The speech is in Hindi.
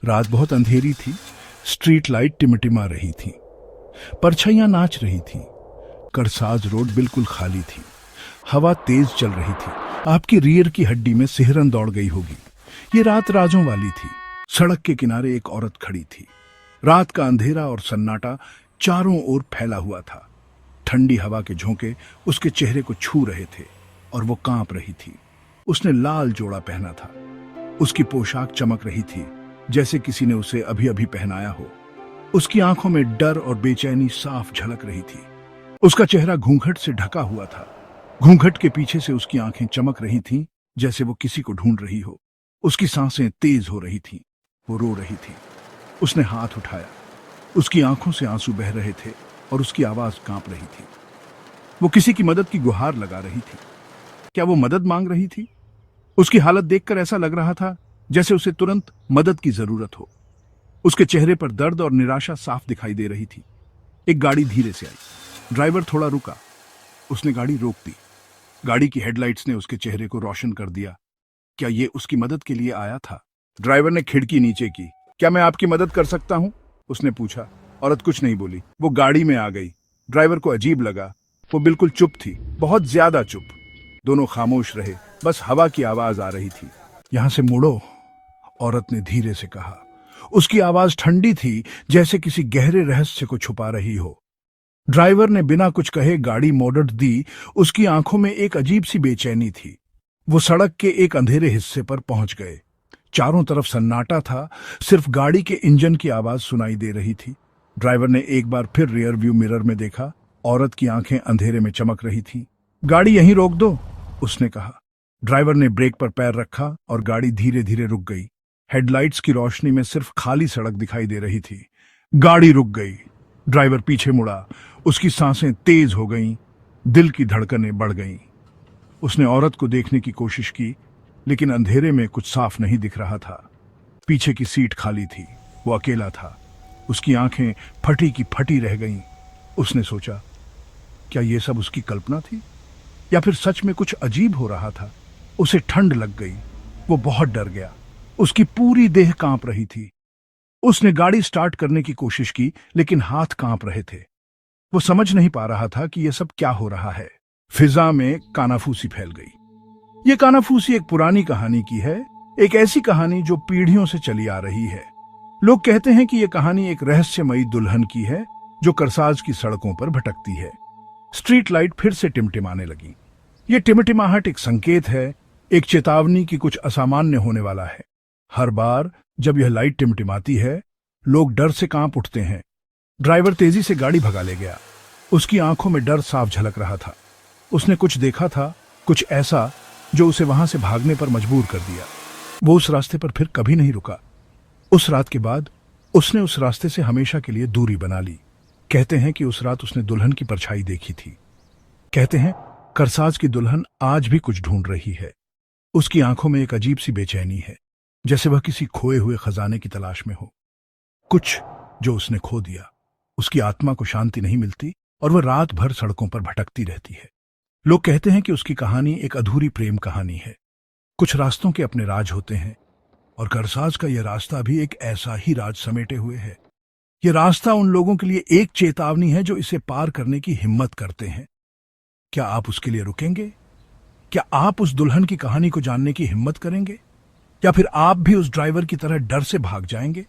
रात बहुत अंधेरी थी। स्ट्रीट लाइट टिमटिमा रही थी, परछाइयां नाच रही थी। करसाज रोड बिल्कुल खाली थी। हवा तेज चल रही थी। आपकी रीढ़ की हड्डी में सिहरन दौड़ गई होगी। ये रात राजों वाली थी। सड़क के किनारे एक औरत खड़ी थी। रात का अंधेरा और सन्नाटा चारों ओर फैला हुआ था। ठंडी हवा के झोंके उसके चेहरे को छू रहे थे और वो कांप रही थी। उसने लाल जोड़ा पहना था। उसकी पोशाक चमक रही थी जैसे किसी ने उसे अभी अभी पहनाया हो। उसकी आंखों में डर और बेचैनी साफ झलक रही थी। उसका चेहरा घूंघट से ढका हुआ था। घूंघट के पीछे से उसकी आंखें चमक रही थीं जैसे वो किसी को ढूंढ रही हो। उसकी सांसें तेज हो रही थीं। वो रो रही थी। उसने हाथ उठाया। उसकी आंखों से आंसू बह रहे थे और उसकी आवाज कांप रही थी। वो किसी की मदद की गुहार लगा रही थी। क्या वो मदद मांग रही थी? उसकी हालत देखकर ऐसा लग रहा था जैसे उसे तुरंत मदद की जरूरत हो। उसके चेहरे पर दर्द और निराशा साफ दिखाई दे रही थी। एक गाड़ी धीरे से आई। ड्राइवर थोड़ा रुका। उसने गाड़ी रोक दी। गाड़ी की हेडलाइट्स ने उसके चेहरे को रोशन कर दिया। क्या ये उसकी मदद के लिए आया था? ड्राइवर ने खिड़की नीचे की। क्या मैं आपकी मदद कर सकता हूं? उसने पूछा। औरत कुछ नहीं बोली। वो गाड़ी में आ गई। ड्राइवर को अजीब लगा। वो बिल्कुल चुप थी, बहुत ज्यादा चुप। दोनों खामोश रहे, बस हवा की आवाज आ रही थी। यहां से मुड़ो, औरत ने धीरे से कहा। उसकी आवाज ठंडी थी जैसे किसी गहरे रहस्य को छुपा रही हो। ड्राइवर ने बिना कुछ कहे गाड़ी मोड़ दी। उसकी आंखों में एक अजीब सी बेचैनी थी। वो सड़क के एक अंधेरे हिस्से पर पहुंच गए। चारों तरफ सन्नाटा था। सिर्फ गाड़ी के इंजन की आवाज सुनाई दे रही थी। ड्राइवर ने एक बार फिर रियर व्यू मिरर में देखा। औरत की आंखें अंधेरे में चमक रही थी। गाड़ी यहीं रोक दो, उसने कहा। ड्राइवर ने ब्रेक पर पैर रखा और गाड़ी धीरे धीरे रुक गई। हेडलाइट्स की रोशनी में सिर्फ खाली सड़क दिखाई दे रही थी। गाड़ी रुक गई। ड्राइवर पीछे मुड़ा। उसकी सांसें तेज हो गईं, दिल की धड़कनें बढ़ गईं। उसने औरत को देखने की कोशिश की, लेकिन अंधेरे में कुछ साफ नहीं दिख रहा था। पीछे की सीट खाली थी। वो अकेला था। उसकी आंखें फटी की फटी रह गईं। उसने सोचा, क्या ये सब उसकी कल्पना थी या फिर सच में कुछ अजीब हो रहा था? उसे ठंड लग गई। वो बहुत डर गया। उसकी पूरी देह कांप रही थी। उसने गाड़ी स्टार्ट करने की कोशिश की, लेकिन हाथ कांप रहे थे। वो समझ नहीं पा रहा था कि यह सब क्या हो रहा है। फिजा में कानाफूसी फैल गई। ये कानाफूसी एक पुरानी कहानी की है, एक ऐसी कहानी जो पीढ़ियों से चली आ रही है। लोग कहते हैं कि यह कहानी एक रहस्यमयी दुल्हन की है जो करसाज की सड़कों पर भटकती है। स्ट्रीट लाइट फिर से टिमटिमाने लगी। ये टिमटिमाहट एक संकेत है, एक चेतावनी कि कुछ असामान्य होने वाला है। हर बार जब यह लाइट टिमटिमाती है, लोग डर से कांप उठते हैं। ड्राइवर तेजी से गाड़ी भगा ले गया। उसकी आंखों में डर साफ झलक रहा था। उसने कुछ देखा था, कुछ ऐसा जो उसे वहां से भागने पर मजबूर कर दिया। वो उस रास्ते पर फिर कभी नहीं रुका। उस रात के बाद उसने उस रास्ते से हमेशा के लिए दूरी बना ली। कहते हैं कि उस रात उसने दुल्हन की परछाई देखी थी। कहते हैं करसाज की दुल्हन आज भी कुछ ढूंढ रही है। उसकी आंखों में एक अजीब सी बेचैनी है, जैसे वह किसी खोए हुए खजाने की तलाश में हो। कुछ जो उसने खो दिया। उसकी आत्मा को शांति नहीं मिलती और वह रात भर सड़कों पर भटकती रहती है। लोग कहते हैं कि उसकी कहानी एक अधूरी प्रेम कहानी है। कुछ रास्तों के अपने राज होते हैं और करसाज का यह रास्ता भी एक ऐसा ही राज समेटे हुए है। यह रास्ता उन लोगों के लिए एक चेतावनी है जो इसे पार करने की हिम्मत करते हैं। क्या आप उसके लिए रुकेंगे? क्या आप उस दुल्हन की कहानी को जानने की हिम्मत करेंगे? या फिर आप भी उस ड्राइवर की तरह डर से भाग जाएंगे?